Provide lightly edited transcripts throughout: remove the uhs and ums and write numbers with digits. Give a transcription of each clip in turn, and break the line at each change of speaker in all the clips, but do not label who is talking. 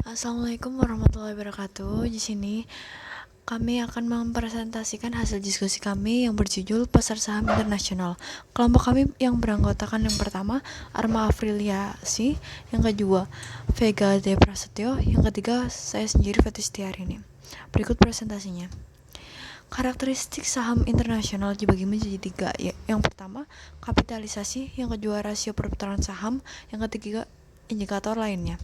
Assalamualaikum warahmatullahi wabarakatuh. Di sini kami akan mempresentasikan hasil diskusi kami yang berjudul Pasar Saham Internasional. Kelompok kami yang beranggotakan yang pertama Arma Afriliasi, yang kedua Vega De Prasetyo, yang ketiga saya sendiri Fetistiarini. Berikut presentasinya. Karakteristik saham internasional dibagi menjadi tiga. Yang pertama kapitalisasi, yang kedua rasio perputaran saham, yang ketiga indikator lainnya.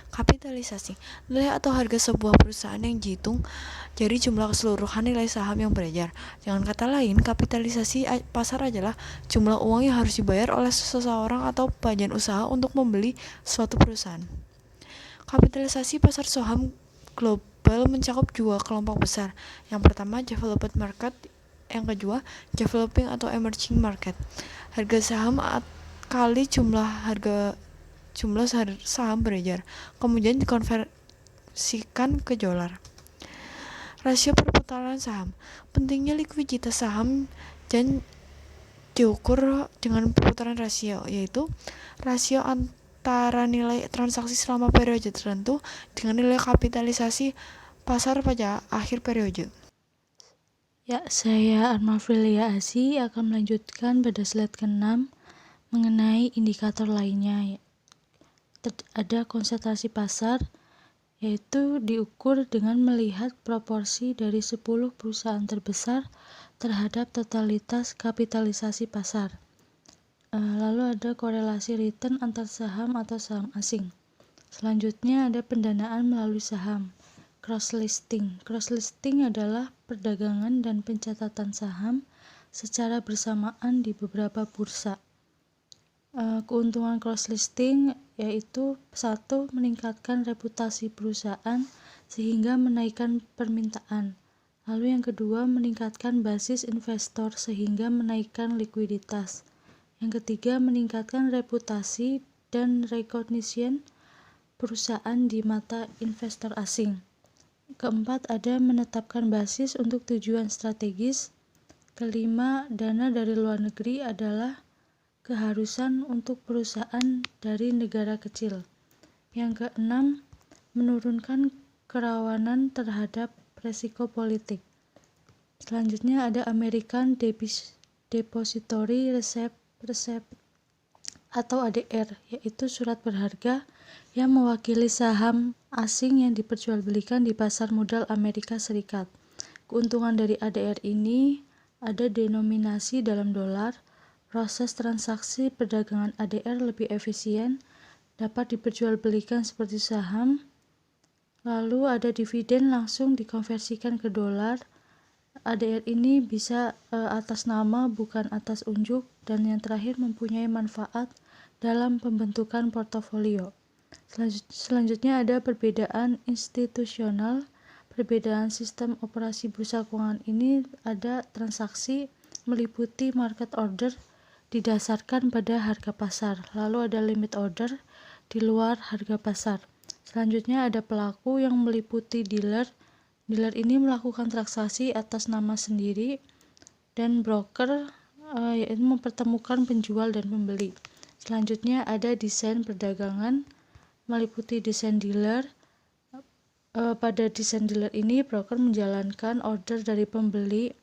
Kapitalisasi, nilai atau harga sebuah perusahaan yang dihitung dari jumlah keseluruhan nilai saham yang beredar. Dengan kata lain, kapitalisasi pasar adalah jumlah uang yang harus dibayar oleh seseorang atau badan usaha untuk membeli suatu perusahaan. Kapitalisasi pasar saham global mencakup dua kelompok besar. Yang pertama, developed market, yang kedua, developing atau emerging market. Harga saham kali jumlah saham beredar, kemudian dikonversikan ke dolar. Rasio perputaran saham, pentingnya likuiditas saham dan diukur dengan perputaran rasio, yaitu rasio antara nilai transaksi selama periode tertentu dengan nilai kapitalisasi pasar pada akhir periode.
Ya, saya Arma Afriliasi akan melanjutkan pada slide ke-6 mengenai indikator lainnya. Ada konsentrasi pasar, yaitu diukur dengan melihat proporsi dari 10 perusahaan terbesar terhadap totalitas kapitalisasi pasar. Lalu ada korelasi return antar saham atau saham asing. Selanjutnya ada pendanaan melalui saham. Cross-listing. Cross-listing adalah perdagangan dan pencatatan saham secara bersamaan di beberapa bursa. Keuntungan cross-listing yaitu 1. Meningkatkan reputasi perusahaan sehingga menaikkan permintaan. Lalu yang kedua, meningkatkan basis investor sehingga menaikkan likuiditas. Yang ketiga, meningkatkan reputasi dan recognition perusahaan di mata investor asing. Keempat, ada menetapkan basis untuk tujuan strategis. Kelima, dana dari luar negeri adalah keharusan untuk perusahaan dari negara kecil. Yang keenam, menurunkan kerawanan terhadap resiko politik. Selanjutnya ada American Depository Receipt atau ADR, yaitu surat berharga yang mewakili saham asing yang diperjualbelikan di pasar modal Amerika Serikat. Keuntungan dari ADR ini ada denominasi dalam dolar, proses transaksi perdagangan ADR lebih efisien, dapat diperjualbelikan seperti saham, lalu ada dividen langsung dikonversikan ke dolar. ADR ini bisa atas nama bukan atas unjuk, dan yang terakhir mempunyai manfaat dalam pembentukan portofolio. Selanjutnya ada perbedaan institusional. Perbedaan sistem operasi bursa keuangan ini ada transaksi meliputi market order didasarkan pada harga pasar, lalu ada limit order di luar harga pasar. Selanjutnya ada pelaku yang meliputi dealer. Dealer ini melakukan transaksi atas nama sendiri, dan broker yaitu mempertemukan penjual dan pembeli. Selanjutnya ada desain perdagangan, meliputi desain dealer. Pada desain dealer ini, broker menjalankan order dari pembeli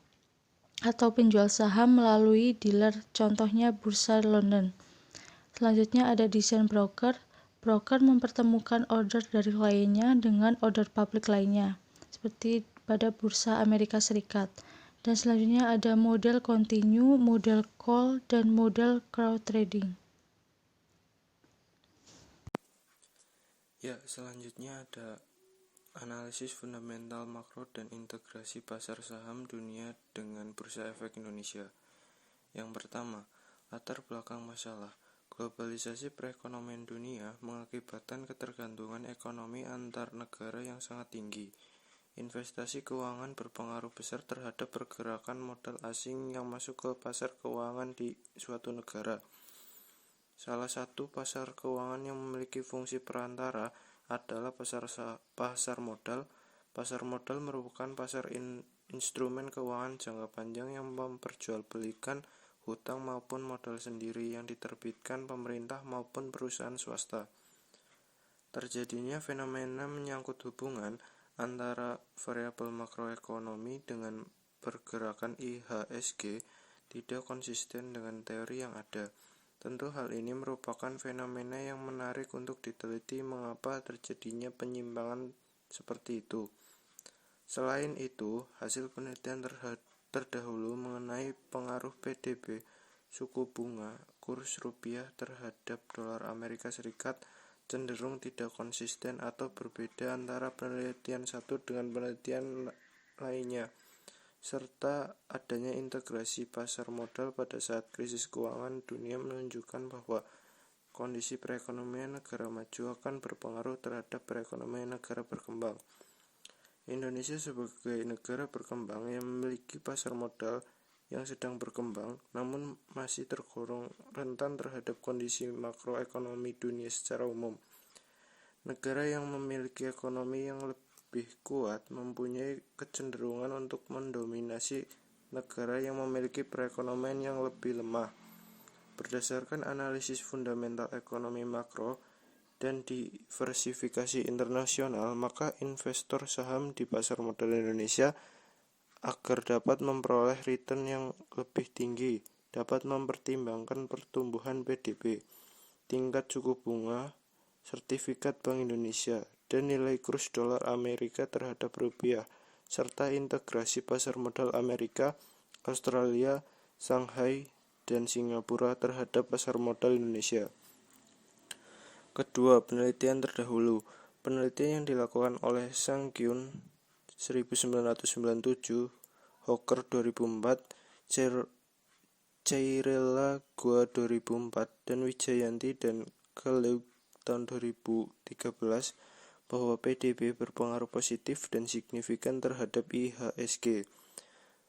atau penjual saham melalui dealer, contohnya Bursa London. Selanjutnya ada desain broker. Broker mempertemukan order dari kliennya dengan order publik lainnya, seperti pada Bursa Amerika Serikat. Dan selanjutnya ada model continue, model call, dan model crowd trading.
Ya, selanjutnya ada analisis fundamental makro dan integrasi pasar saham dunia dengan Bursa Efek Indonesia. Yang pertama, latar belakang masalah. Globalisasi perekonomian dunia mengakibatkan ketergantungan ekonomi antar negara yang sangat tinggi. Investasi keuangan berpengaruh besar terhadap pergerakan modal asing yang masuk ke pasar keuangan di suatu negara. Salah satu pasar keuangan yang memiliki fungsi perantara adalah pasar modal. Pasar modal merupakan pasar instrumen keuangan jangka panjang yang memperjualbelikan hutang maupun modal sendiri yang diterbitkan pemerintah maupun perusahaan swasta. Terjadinya fenomena menyangkut hubungan antara variabel makroekonomi dengan pergerakan IHSG tidak konsisten dengan teori yang ada. Tentu hal ini merupakan fenomena yang menarik untuk diteliti mengapa terjadinya penyimpangan seperti itu. Selain itu, hasil penelitian terdahulu mengenai pengaruh PDB, suku bunga, kurs rupiah terhadap dolar Amerika Serikat cenderung tidak konsisten atau berbeda antara penelitian satu dengan penelitian lainnya, serta adanya integrasi pasar modal pada saat krisis keuangan dunia menunjukkan bahwa kondisi perekonomian negara maju akan berpengaruh terhadap perekonomian negara berkembang. Indonesia sebagai negara berkembang yang memiliki pasar modal yang sedang berkembang, namun masih tergolong rentan terhadap kondisi makroekonomi dunia secara umum. Negara yang memiliki ekonomi yang lebih kuat mempunyai kecenderungan untuk mendominasi negara yang memiliki perekonomian yang lebih lemah. Berdasarkan analisis fundamental ekonomi makro dan diversifikasi internasional, maka investor saham di pasar modal Indonesia agar dapat memperoleh return yang lebih tinggi dapat mempertimbangkan pertumbuhan PDB, tingkat suku bunga, sertifikat Bank Indonesia, dan nilai kurs dolar Amerika terhadap rupiah, serta integrasi pasar modal Amerika, Australia, Shanghai, dan Singapura terhadap pasar modal Indonesia. Kedua, penelitian terdahulu. Penelitian yang dilakukan oleh Sang Kyun 1997, Hocker 2004, Chairella Gua 2004, dan Wijayanti dan Kaleuk tahun 2013 bahwa PDB berpengaruh positif dan signifikan terhadap IHSG.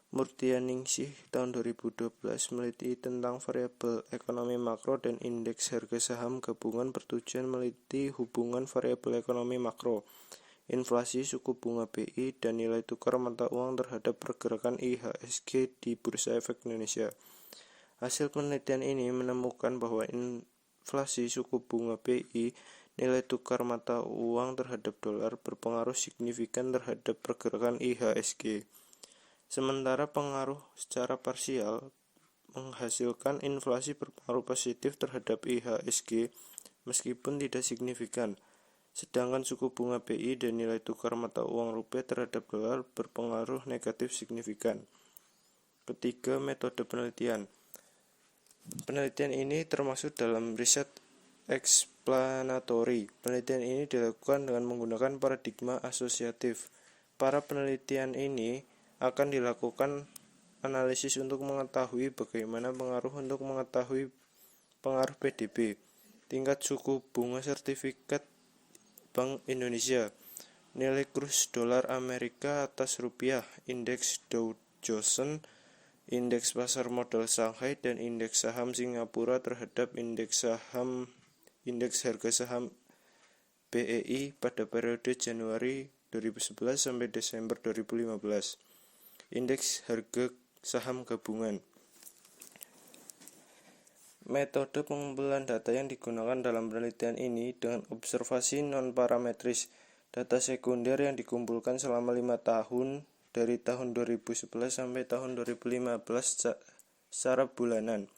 Murtyaningsih tahun 2012 meneliti tentang variabel ekonomi makro dan indeks harga saham gabungan bertujuan meneliti hubungan variabel ekonomi makro, inflasi, suku bunga BI, dan nilai tukar mata uang terhadap pergerakan IHSG di Bursa Efek Indonesia. Hasil penelitian ini menemukan bahwa inflasi, suku bunga BI, nilai tukar mata uang terhadap dolar berpengaruh signifikan terhadap pergerakan IHSG. Sementara pengaruh secara parsial menghasilkan inflasi berpengaruh positif terhadap IHSG meskipun tidak signifikan, sedangkan suku bunga BI dan nilai tukar mata uang rupiah terhadap dolar berpengaruh negatif signifikan. Ketiga, metode penelitian. Penelitian ini termasuk dalam riset explanatory. Penelitian ini dilakukan dengan menggunakan paradigma asosiatif. Para penelitian ini akan dilakukan analisis untuk mengetahui bagaimana pengaruh untuk mengetahui pengaruh PDB, tingkat suku bunga sertifikat Bank Indonesia, nilai kurs dolar Amerika atas rupiah, indeks Dow Jones, indeks pasar modal Shanghai, dan indeks saham Singapura terhadap indeks harga saham BEI pada periode Januari 2011 sampai Desember 2015. Indeks harga saham gabungan. Metode pengumpulan data yang digunakan dalam penelitian ini dengan observasi non-parametris, data sekunder yang dikumpulkan selama 5 tahun dari tahun 2011 sampai tahun 2015 secara bulanan.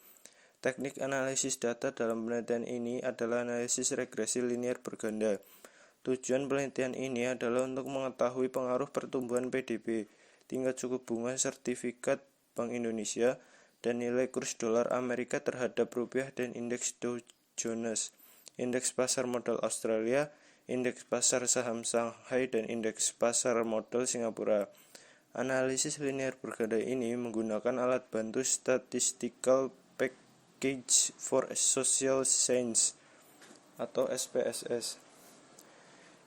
Teknik analisis data dalam penelitian ini adalah analisis regresi linear berganda. Tujuan penelitian ini adalah untuk mengetahui pengaruh pertumbuhan PDB, tingkat suku bunga sertifikat Bank Indonesia, dan nilai kurs dolar Amerika terhadap rupiah dan indeks Dow Jones, indeks pasar modal Australia, indeks pasar saham Shanghai, dan indeks pasar modal Singapura. Analisis linear berganda ini menggunakan alat bantu Statistical Package for Social Science atau SPSS.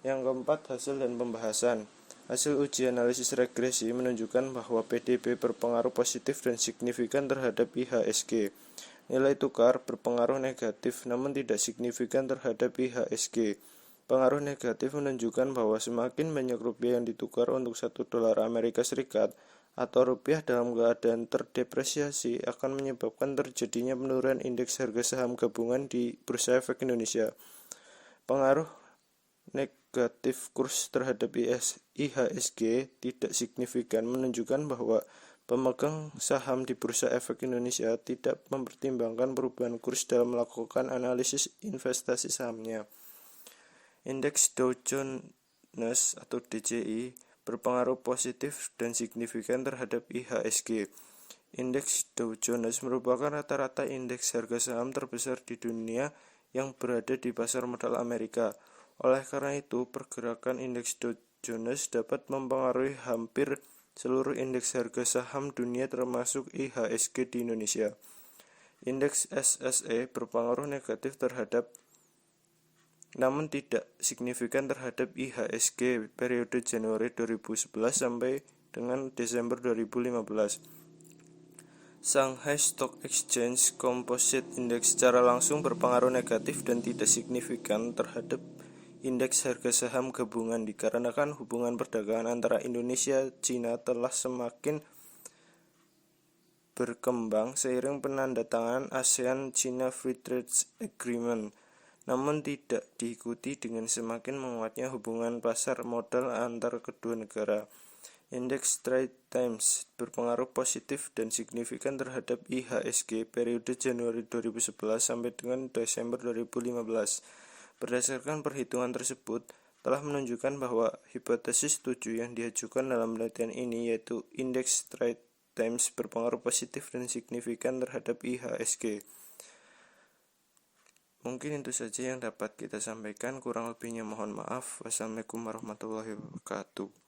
Yang keempat, hasil dan pembahasan. Hasil uji analisis regresi menunjukkan bahwa PDB berpengaruh positif dan signifikan terhadap IHSG. Nilai tukar berpengaruh negatif namun tidak signifikan terhadap IHSG. Pengaruh negatif menunjukkan bahwa semakin banyak rupiah yang ditukar untuk $1 Amerika Serikat atau rupiah dalam keadaan terdepresiasi akan menyebabkan terjadinya penurunan indeks harga saham gabungan di Bursa Efek Indonesia. Pengaruh negatif kurs terhadap IHSG tidak signifikan menunjukkan bahwa pemegang saham di Bursa Efek Indonesia tidak mempertimbangkan perubahan kurs dalam melakukan analisis investasi sahamnya. Indeks Dow Jones atau DJI berpengaruh positif dan signifikan terhadap IHSG. Indeks Dow Jones merupakan rata-rata indeks harga saham terbesar di dunia yang berada di pasar modal Amerika. Oleh karena itu, pergerakan indeks Dow Jones dapat mempengaruhi hampir seluruh indeks harga saham dunia termasuk IHSG di Indonesia. Indeks SSE berpengaruh negatif terhadap namun tidak signifikan terhadap IHSG periode Januari 2011 sampai dengan Desember 2015. Shanghai Stock Exchange Composite Index secara langsung berpengaruh negatif dan tidak signifikan terhadap indeks harga saham gabungan dikarenakan hubungan perdagangan antara Indonesia dan China telah semakin berkembang seiring penandatanganan ASEAN-China Free Trade Agreement, namun tidak diikuti dengan semakin menguatnya hubungan pasar modal antar kedua negara. Indeks Straits Times berpengaruh positif dan signifikan terhadap IHSG periode Januari 2011 sampai dengan Desember 2015. Berdasarkan perhitungan tersebut, telah menunjukkan bahwa hipotesis 7 yang diajukan dalam penelitian ini, yaitu indeks Straits Times berpengaruh positif dan signifikan terhadap IHSG. Mungkin itu saja yang dapat kita sampaikan, kurang lebihnya mohon maaf. Wassalamualaikum warahmatullahi wabarakatuh.